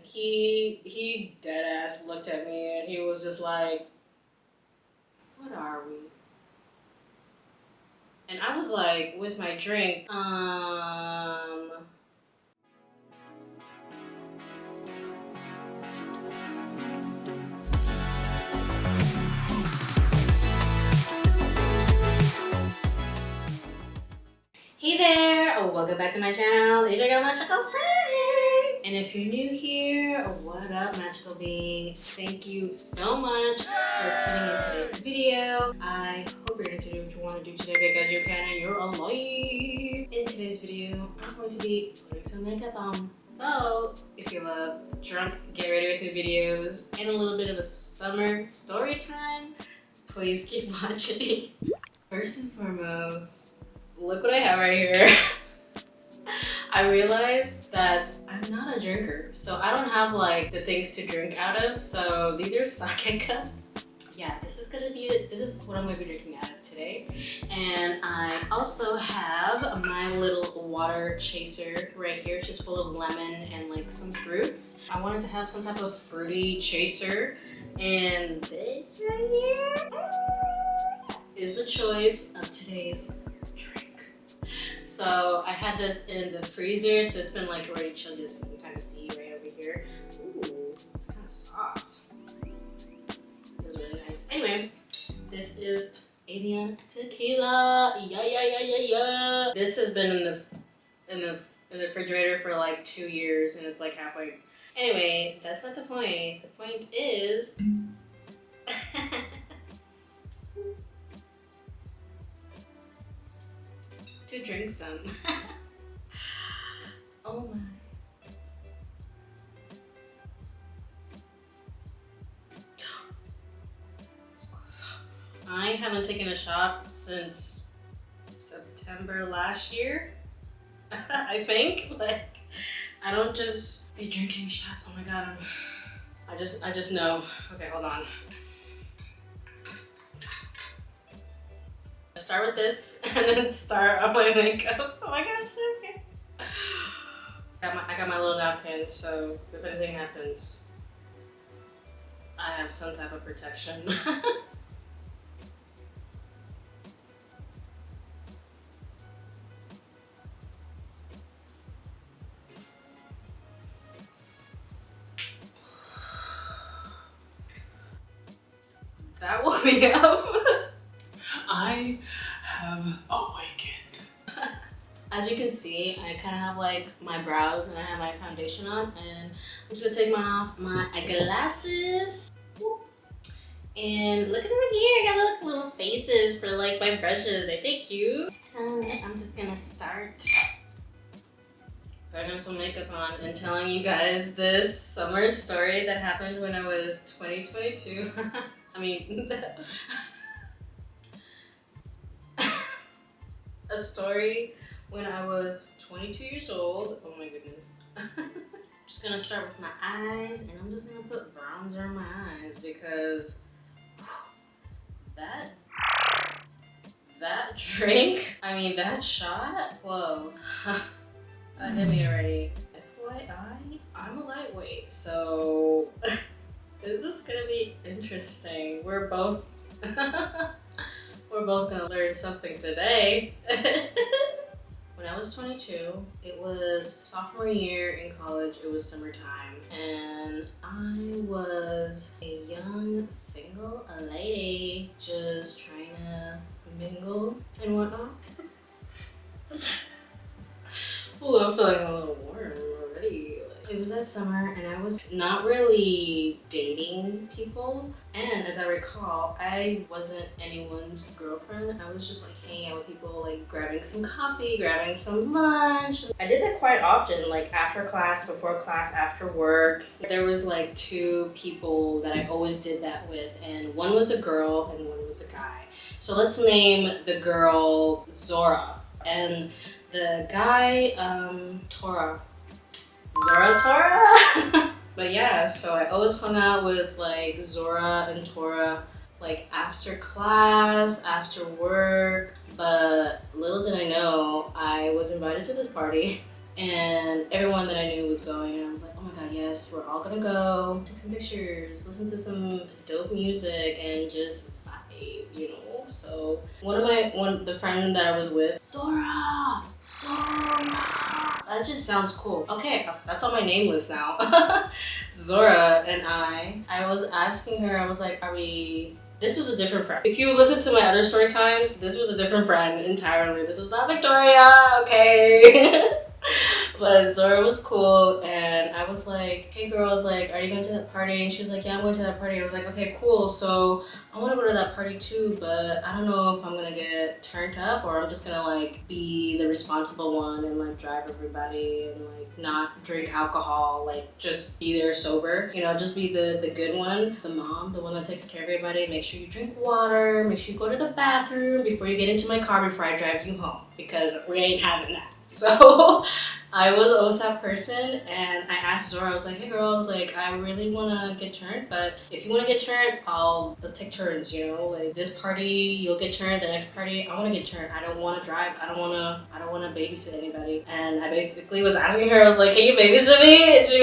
he dead ass looked at me and he was just like, what are we? And I was like, with my drink, Hey there! Welcome back to my channel. It's your girl Magical Friday! And if you're new here, what up Magical Being? Thank you so much for tuning in today's video. I hope you're going to do what you want to do today because you can and you're alive. In today's video, I'm going to be putting some makeup on. So, if you love drunk get ready with me videos and a little bit of a summer story time, please keep watching. First and foremost, look what I have right here. I realized that I'm not a drinker, so I don't have like the things to drink out of. So these are sake cups. Yeah, this is what I'm gonna be drinking out of today. And I also have my little water chaser right here, just full of lemon and like some fruits. I wanted to have some type of fruity chaser, and this right here is the choice of today's drink. So I had this in the freezer, so it's been like already chilled, as you can kind of see right over here. Ooh, it's kind of soft. It's really nice. Anyway, this is Indian tequila. Yeah. This has been in the refrigerator for like 2 years, and it's like halfway. Anyway, that's not the point. The point is. To drink some. Oh my. It's close. I haven't taken a shot since September last year. I think. Like, I don't just be drinking shots. Oh my god, I just know. Okay, hold on. I start with this and then start on my makeup. Oh my gosh, okay. I got my little napkin, so if anything happens, I have some type of protection. That woke me up. I have awakened. As you can see, I kind of have like my brows and I have my foundation on, and I'm just gonna take off my glasses. And look at over here, I got like little faces for like my brushes. Ain't they cute? So I'm just gonna start putting on some makeup on and telling you guys this summer story that happened when I was 22. I mean, a story when I was 22 years old. Oh my goodness. I'm just gonna start with my eyes, and I'm just gonna put bronzer on my eyes because that drink, I mean that shot, whoa. That hit me already. FYI, I'm a lightweight, so this is gonna be interesting. We're both gonna learn something today. When I was 22, it was sophomore year in college, it was summertime, and I was a young single lady just trying to mingle and whatnot. Ooh, I'm feeling a little warm already. It was that summer and I was not really dating people, and as I recall, I wasn't anyone's girlfriend. I was just like hanging out with people, like grabbing some coffee, grabbing some lunch. I did that quite often, like after class, before class, after work. There was like 2 people that I always did that with, and one was a girl and one was a guy. So let's name the girl Zora and the guy Tora. Tora. But yeah, so I always hung out with like Zora and Tora like after class, after work. But little did I know I was invited to this party, and everyone that I knew was going, and I was like, oh my god, yes, guess we're all gonna go take some pictures, listen to some dope music, and just vibe, you know? So the friend that I was with, Zora! That just sounds cool. Okay, that's on my name list now. Zora and I was asking her, I was like, this was a different friend. If you listen to my other story times, this was a different friend entirely. This was not Victoria, okay? But Zora was cool, and I was like, hey girls, like, are you going to that party? And she was like, yeah, I'm going to that party. I was like, okay, cool. So I want to go to that party too, but I don't know if I'm gonna get turned up or I'm just gonna like be the responsible one and like drive everybody and like not drink alcohol, like just be there sober, you know, just be the good one, the mom, the one that takes care of everybody. Make sure you drink water, make sure you go to the bathroom before you get into my car before I drive you home, because we ain't having that. So I was always that person, and I asked Zora, I was like, hey girl, I was like, I really want to get turned, but if you want to get turned, let's take turns, you know, like this party, you'll get turned, the next party, I want to get turned. I don't want to drive. I don't want to babysit anybody. And I basically was asking her, I was like, can you babysit me? And she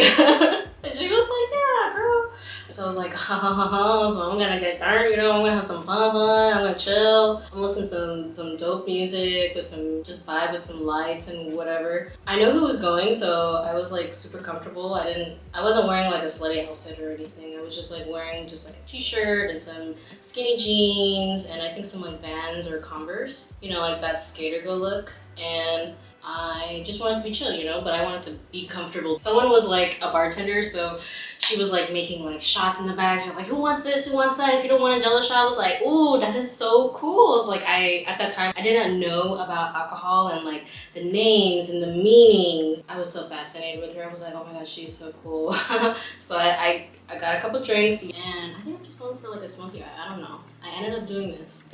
was like, yeah, girl. So I was like, so I'm gonna get turned, you know, I'm gonna have some fun, I'm gonna chill, I'm gonna listen to some dope music with some, just vibe with some lights and whatever. I know who was going, so I was like super comfortable. I wasn't wearing like a slutty outfit or anything. I was just like wearing just like a t-shirt and some skinny jeans and I think some like Vans or Converse, you know, like that skater go look. And I just wanted to be chill, you know, but I wanted to be comfortable. Someone was like a bartender, so she was like making like shots in the back. She was like, who wants this? Who wants that? If you don't want a jello shot, I was like, ooh, that is so cool. It's like at that time, I didn't know about alcohol and like the names and the meanings. I was so fascinated with her. I was like, oh my gosh, she's so cool. So I got a couple drinks and I think I'm just going for like a smoky eye. I don't know. I ended up doing this.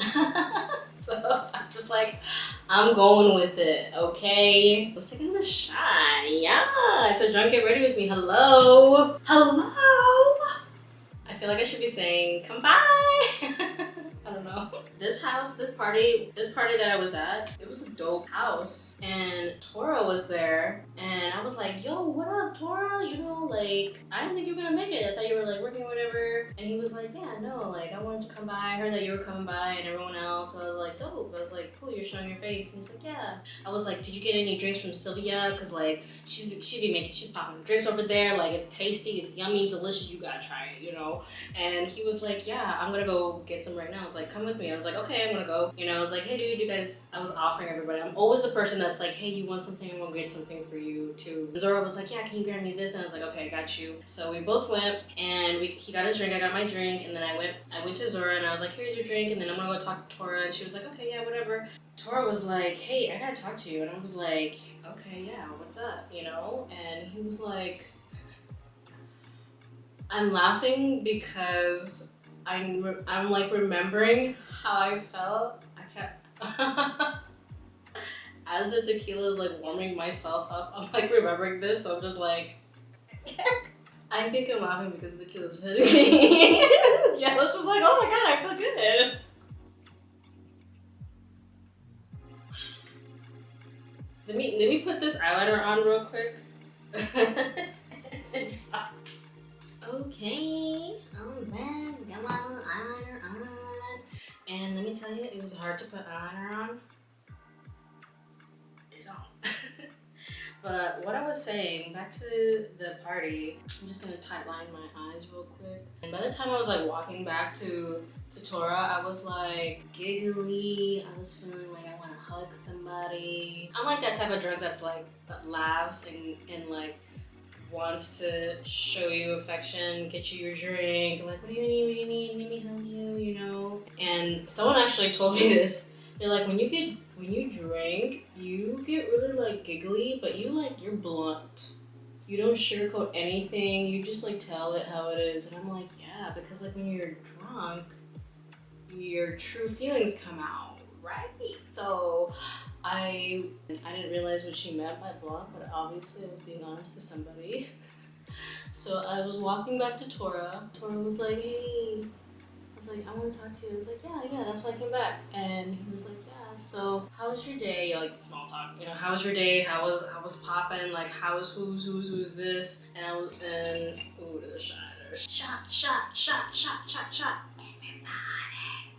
So I'm just like, I'm going with it, okay? Let's take another shot. Yeah, it's a drunk get ready with me. Hello. I feel like I should be saying, come by. I don't know. This party that I was at, it was a dope house. And Tora was there. And I was like, yo, what up, Tora? You know, like, I didn't think you were gonna make it. I thought you were like working or whatever. And he was like, yeah, no, like, I wanted to come by. I heard that you were coming by and everyone else. So I was like, dope. I was like, cool, you're showing your face. And he's like, yeah. I was like, did you get any drinks from Sylvia? Cause like, she's popping drinks over there. Like, it's tasty, it's yummy, delicious. You gotta try it, you know? And he was like, yeah, I'm gonna go get some right now. I was like, come with me. I was like, okay, I'm gonna go. You know, I was like, hey dude, you guys, I was offering everybody. I'm always the person that's like, hey, you want something? I'm gonna get something for you too. Zora was like, yeah, can you grab me this? And I was like, okay, I got you. So we both went and he got his drink, I got my drink, and then I went to Zora and I was like, here's your drink, and then I'm gonna go talk to Tora. And she was like, okay, yeah, whatever. Tora was like, hey, I gotta talk to you. And I was like, okay, yeah, what's up? You know? And he was like, I'm laughing because I'm like remembering how I felt. I kept as the tequila is like warming myself up, I'm like remembering this, so I'm just like I think I'm laughing because the tequila's hitting me. Yeah, it's just like, oh my god, I feel good. Let me put this eyeliner on real quick. And stop. Okay, I'm back. Got my little eyeliner on. And let me tell you, it was hard to put eyeliner on. It's on. But what I was saying, back to the party, I'm just gonna tight line my eyes real quick. And by the time I was like walking back to Tora, I was like giggly. I was feeling like I wanna hug somebody. I'm like that type of drunk that's like, that laughs and like, wants to show you affection, get you your drink, like, what do you need, let me help you, you know? And someone actually told me this. They're like, when you drink, you get really like giggly, but you're blunt. You don't sugarcoat anything, you just like tell it how it is. And I'm like, yeah, because like when you're drunk, your true feelings come out, right? So I didn't realize what she meant by blunt, but obviously I was being honest to somebody. So I was walking back to Tora. Tora was like, hey. I was like, I want to talk to you. I was like, yeah, that's why I came back. And he was like, yeah, so how was your day? Like small talk, you know, how was your day? How was popping? Like how was who's this? And ooh, there's a shot. Shot.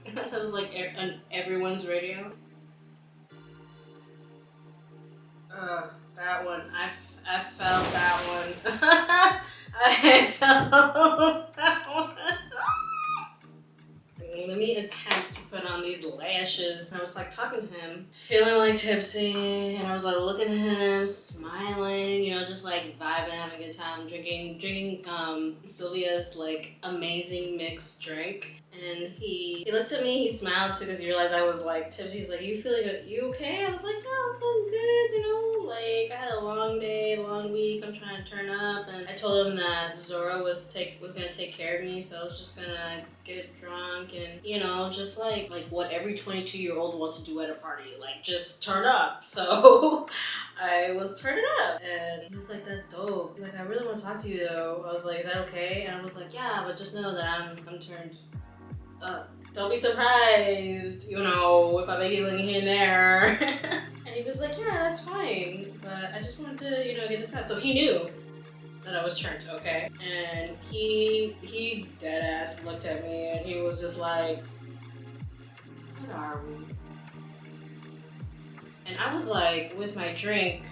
Everybody. That was like on everyone's radio. That one. I felt that one. I felt that one. Let me attempt to put on these lashes. And I was like talking to him, feeling like tipsy, and I was like looking at him, smiling, you know, just like vibing, having a good time, drinking Sylvia's like amazing mixed drink. And he looked at me, he smiled too because he realized I was like tipsy. He's like, you feeling good? You okay? I was like, yeah, I'm feeling good, you know, like I had a long day, long week, I'm trying to turn up. And I told him that Zora was gonna take care of me, so I was just gonna get drunk and, you know, just like what every 22-year-old wants to do at a party, like just turn up. So I was turning up and he was like, that's dope. He's like, I really want to talk to you though. I was like, is that okay? And I was like, yeah, but just know that I'm turned up. Don't be surprised, you know, if I make it here and there. And he was like, yeah, that's fine, but I just wanted to, you know, get this out. So he knew that I was turned, okay? And he dead ass looked at me and he was just like, what are we? And I was like, with my drink,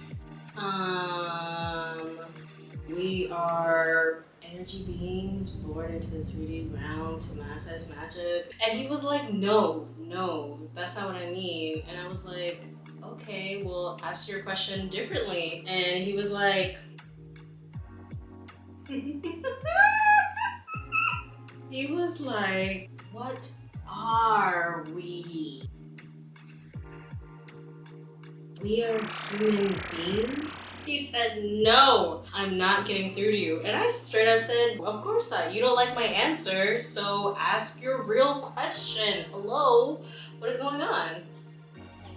we are energy beings born into the 3D realm to manifest magic. And he was like, no, that's not what I mean. And I was like, okay, well, ask your question differently. And he was like, he was like, what are we? We are human beings? He said, no, I'm not getting through to you. And I straight up said, of course not. You don't like my answer, so ask your real question. Hello? What is going on?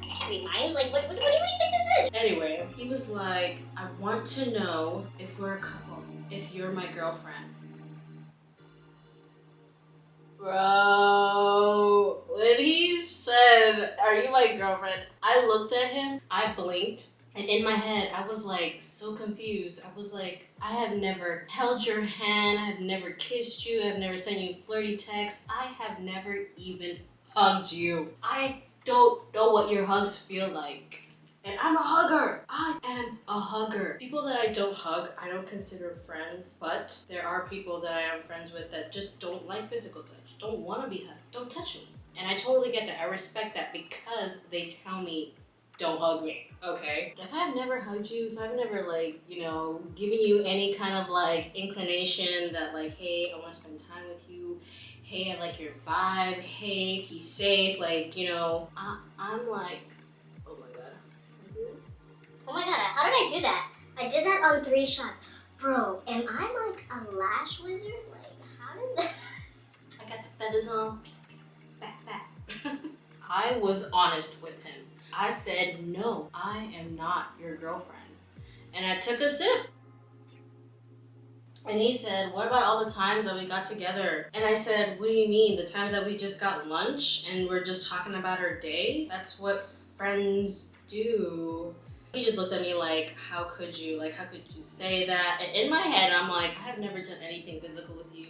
Heavy minds? Like, what do you think this is? Anyway, he was like, I want to know if we're a couple, if you're my girlfriend. Bro, when he said, are you my girlfriend? I looked at him, I blinked, and in my head, I was like so confused. I was like, I have never held your hand, I have never kissed you, I have never sent you flirty texts, I have never even hugged you. I don't know what your hugs feel like. And I'm a hugger. I am a hugger. People that I don't hug, I don't consider friends. But there are people that I am friends with that just don't like physical touch. Don't want to be hugged. Don't touch me. And I totally get that. I respect that because they tell me, don't hug me. Okay? But if I've never hugged you, if I've never like, you know, given you any kind of like inclination that like, hey, I want to spend time with you. Hey, I like your vibe. Hey, be safe. Like, you know, I'm like, Oh my god, how did I do that? I did that on 3 shots. Bro, am I like a lash wizard? Like, how did that? I got the feathers on. Back. I was honest with him. I said, no, I am not your girlfriend. And I took a sip. And he said, what about all the times that we got together? And I said, what do you mean? The times that we just got lunch and we're just talking about our day? That's what friends do. He just looked at me like, how could you say that? And in my head, I'm like, I have never done anything physical with you.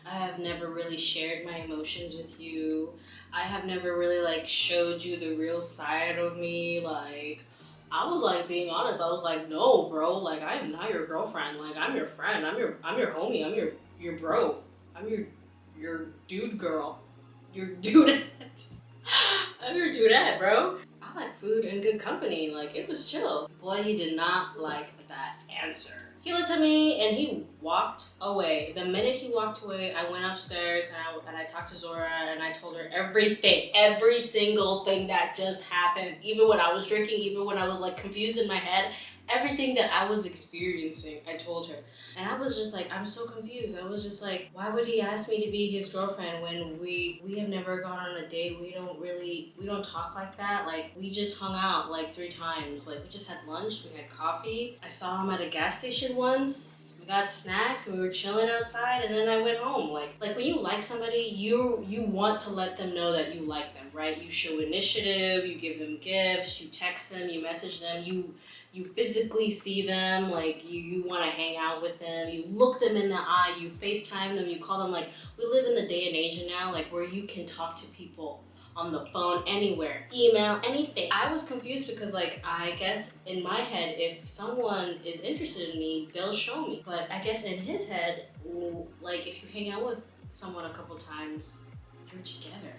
I have never really shared my emotions with you. I have never really like showed you the real side of me. Like, I was like being honest. I was like, no, bro, like I am not your girlfriend. Like I'm your friend. I'm your homie. I'm your bro. I'm your dude girl. Your dudette. I'm your dudette, bro. I like food and good company. Like, it was chill. Boy, he did not like that answer. He looked at me and he walked away. The minute he walked away, I went upstairs and I talked to Zora and I told her everything. Every single thing that just happened. Even when I was drinking, even when I was like confused in my head, everything that I was experiencing, I told her. And I was just like, I'm so confused. I was just like, why would he ask me to be his girlfriend when we have never gone on a date? We don't talk like that. Like, we just hung out like 3 times. Like, we just had lunch, we had coffee. I saw him at a gas station once. We got snacks and we were chilling outside, and then I went home. Like when you like somebody, you want to let them know that you like them, right? You show initiative, you give them gifts, you text them, you message them, you physically see them, like you want to hang out with them, you look them in the eye, you FaceTime them, you call them. Like, we live in the day and age now, like, where you can talk to people on the phone, anywhere, email, anything. I was confused because, like, I guess in my head, if someone is interested in me, they'll show me. But I guess in his head, like, if you hang out with someone a couple times, you're together.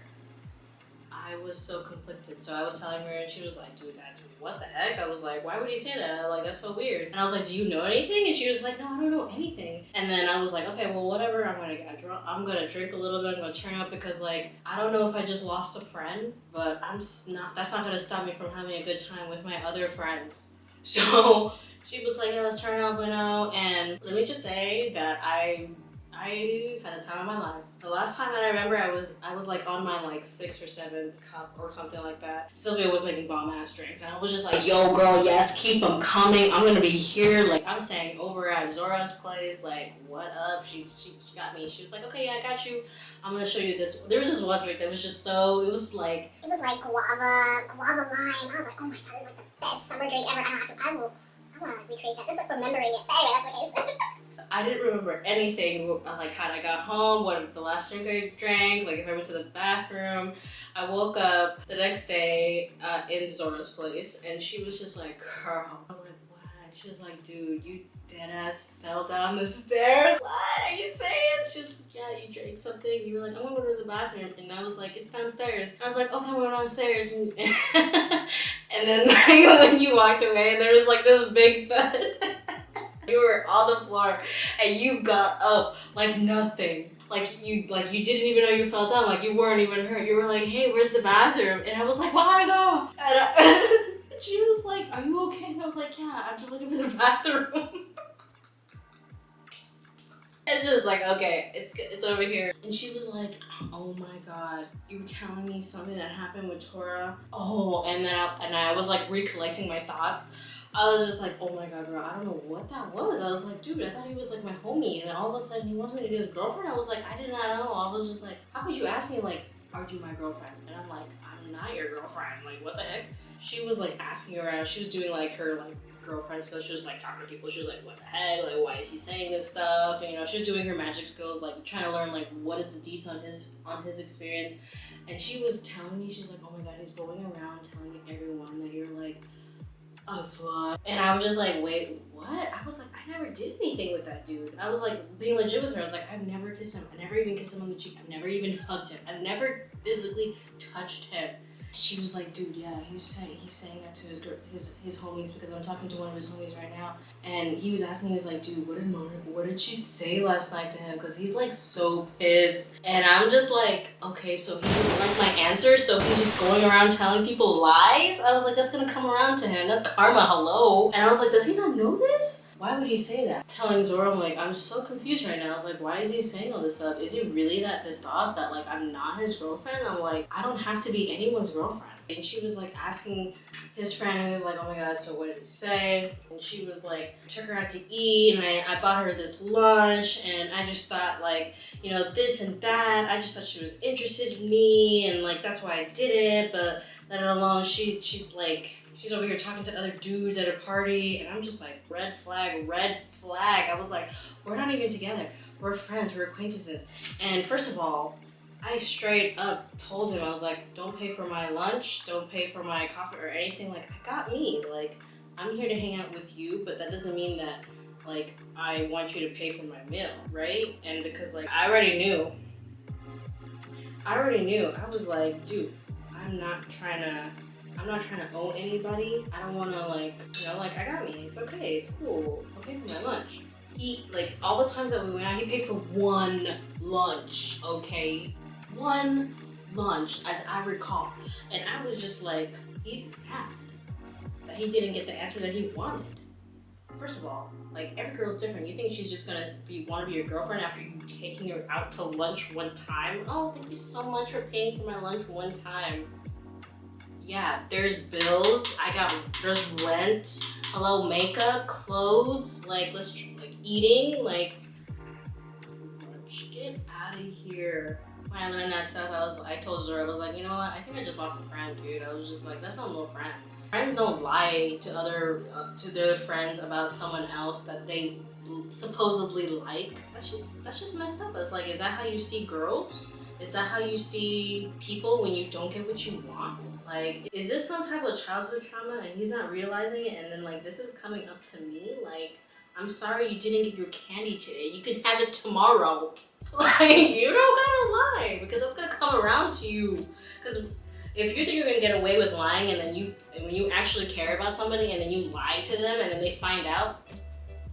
I was so conflicted. So I was telling her, and she was like, dude, that's what the heck? I was like, why would he say that? Like, that's so weird. And I was like, do you know anything? And she was like, no, I don't know anything. And then I was like, okay, well, whatever. I'm gonna get drunk. I'm gonna drink a little bit. I'm gonna turn up because, like, I don't know if I just lost a friend, but that's not gonna stop me from having a good time with my other friends. So she was like, yeah, let's turn up, and let me just say that I had a time of my life. The last time that I remember, I was like on my like 6th or 7th cup or something like that. Sylvia was making bomb ass drinks, and I was just like, yo girl, yes, keep them coming. I'm gonna be here. Like, I'm staying over at Zora's place. Like, what up? She got me. She was like, okay, yeah, I got you. I'm gonna show you this. There was this one drink that was just so, it was like guava lime. I was like, oh my god, this is like the best summer drink ever. I want to like recreate that. This is like remembering it. But anyway, that's the case. I didn't remember anything, like how I got home, what the last drink I drank, like if I went to the bathroom. I woke up the next day in Zora's place, and she was just like, girl. I was like, what? She was like, dude, you dead ass fell down the stairs. What are you saying? She was like, yeah, you drank something. You were like, I'm gonna go to the bathroom. And I was like, it's downstairs. I was like, okay, we're downstairs. And then when you walked away, there was like this big thud. You were on the floor and you got up like nothing. Like you didn't even know you fell down. Like, you weren't even hurt. You were like, hey, where's the bathroom? And I was like, where do I go? And she was like, are you okay? And I was like, yeah, I'm just looking for the bathroom. It's just like, okay, it's over here. And she was like, oh my god, you were telling me something that happened with Tora. Oh, and then I was like recollecting my thoughts. I was just like, oh my god, girl, I don't know what that was. I was like, dude, I thought he was like my homie. And then all of a sudden he wants me to be his girlfriend. I was like, I did not know. I was just like, how could you ask me, like, are you my girlfriend? And I'm like, I'm not your girlfriend. Like, what the heck? She was like asking around. She was doing like her like girlfriend skills. She was like talking to people. She was like, what the heck? Like, why is he saying this stuff? And, you know, she was doing her magic skills, like trying to learn like what is the deets on his experience. And she was telling me, she's like, oh my god, he's going around telling everyone that you're like a slut. And I was just like, wait, what? I was like, I never did anything with that dude. I was like being legit with her. I was like, I've never kissed him. I never even kissed him on the cheek. I've never even hugged him. I've never physically touched him. She was like, dude, yeah, he's saying that to his homies, because I'm talking to one of his homies right now. And he was asking, he was like, dude, what did she say last night to him? Because he's like so pissed. And I'm just like, okay, so he didn't like my answer, so he's just going around telling people lies? I was like, that's gonna come around to him. That's karma, hello. And I was like, does he not know this? Why would he say that? Telling Zora, I'm like, I'm so confused right now. I was like, why is he saying all this stuff? Is he really that pissed off that like I'm not his girlfriend? I'm like, I don't have to be anyone's girlfriend. And she was like asking his friend, who was like, oh my god, so what did he say? And she was like, I took her out to eat, and I bought her this lunch, and I just thought like, you know, this and that. I just thought she was interested in me, and like that's why I did it. But let alone she's over here talking to other dudes at a party, and I'm just like, red flag, red flag. I was like, we're not even together. We're friends, we're acquaintances. And first of all, I straight up told him, I was like, don't pay for my lunch, don't pay for my coffee or anything. Like, I got me. Like, I'm here to hang out with you, but that doesn't mean that, like, I want you to pay for my meal, right? And because, like, I already knew. I was like, dude, I'm not trying to own anybody. I don't want to, like, you know, like, I got me. It's okay. It's cool. I'll pay for my lunch. He, like, all the times that we went out, he paid for one lunch, okay? One lunch, as I recall. And I was just like, he's mad that he didn't get the answer that he wanted. first of all, like, every girl's different. You think she's just gonna want to be your girlfriend after you taking her out to lunch one time? Oh, thank you so much for paying for my lunch one time. Yeah, there's bills. There's rent. Hello, makeup, clothes. Like, eating. Like, get out of here. When I learned that stuff, I told Zora, I was like, you know what? I think I just lost a friend, dude. I was just like, that's not no friend. Friends don't lie to their friends about someone else that they supposedly like. That's just messed up. It's like, is that how you see girls? Is that how you see people when you don't get what you want? Like, is this some type of childhood trauma and he's not realizing it, and then like this is coming up to me? Like, I'm sorry you didn't get your candy today. You can have it tomorrow. Like, you don't gotta lie, because that's gonna come around to you. Because if you think you're gonna get away with lying, and then when you actually care about somebody and then you lie to them and then they find out,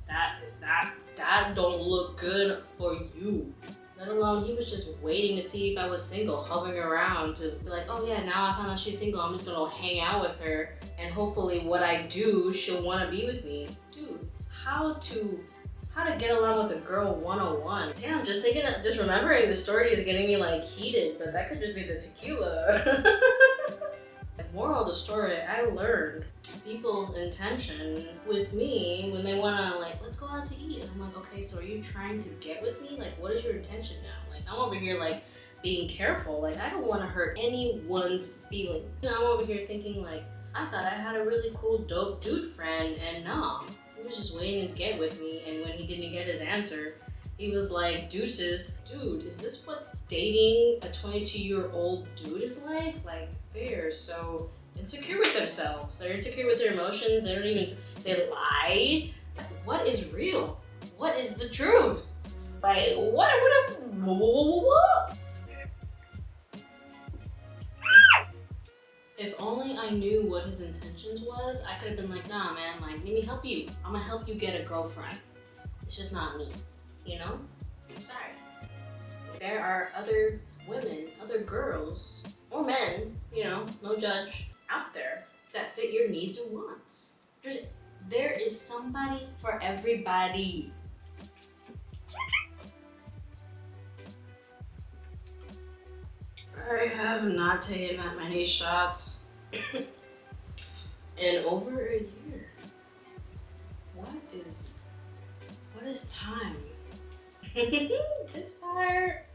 that don't look good for you. Let alone, he was just waiting to see if I was single, hovering around to be like, oh yeah, now I found out she's single, I'm just gonna hang out with her, and hopefully what I do, she'll wanna be with me. Dude, how to get along with a girl 101. Damn, just remembering the story is getting me like heated, but that could just be the tequila. The moral of the story, I learned people's intention with me when they wanna, like, let's go out to eat. And I'm like, okay, so are you trying to get with me? Like, what is your intention now? Like, I'm over here like being careful. Like, I don't wanna hurt anyone's feelings. And I'm over here thinking like, I thought I had a really cool, dope dude friend, and no. He was just waiting to get with me, and when he didn't get his answer, he was like, deuces. Dude, is this what dating a 22-year-old dude is like? Like, they're so insecure with themselves. They're insecure with their emotions. They lie. Like, what is real? What is the truth? Like, what? If only I knew what his intentions was, I could have been like, nah, man, like, let me help you. I'm gonna help you get a girlfriend. It's just not me, you know? I'm sorry. There are other women, other girls, or men, you know, no judge, out there that fit your needs and wants. There is somebody for everybody. I have not taken that many shots in over a year. What is time? This part.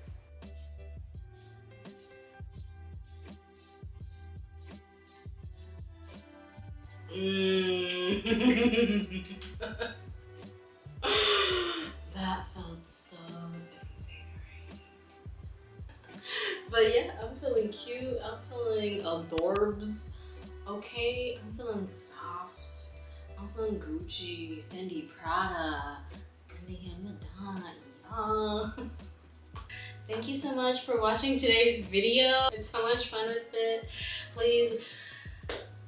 That felt so invigorating. But yeah, I'm feeling cute. I'm feeling adorbs. Okay, I'm feeling soft. I'm feeling Gucci, Fendi, Prada, Madonna. Yeah. Thank you so much for watching today's video. It's so much fun with it. Please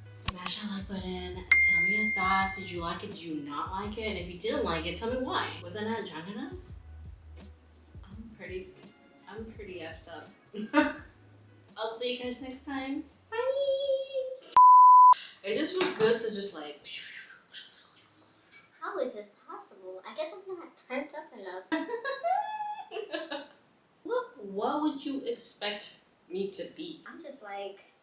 smash that like button. Tell me your thoughts. Did you like it? Did you not like it? And if you didn't like it, tell me why. Was I not drunk enough? I'm pretty effed up. I'll see you guys next time. Bye. It just feels good to just like. How is this possible? I guess I'm not turned up enough. What would you expect me to be? I'm just like...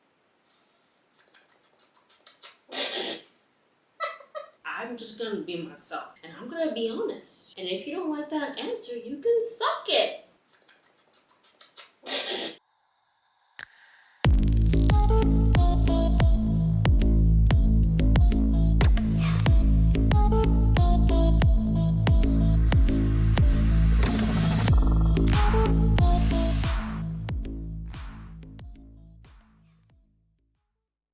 I'm just gonna be myself, and I'm gonna be honest. And if you don't like that answer, you can suck it.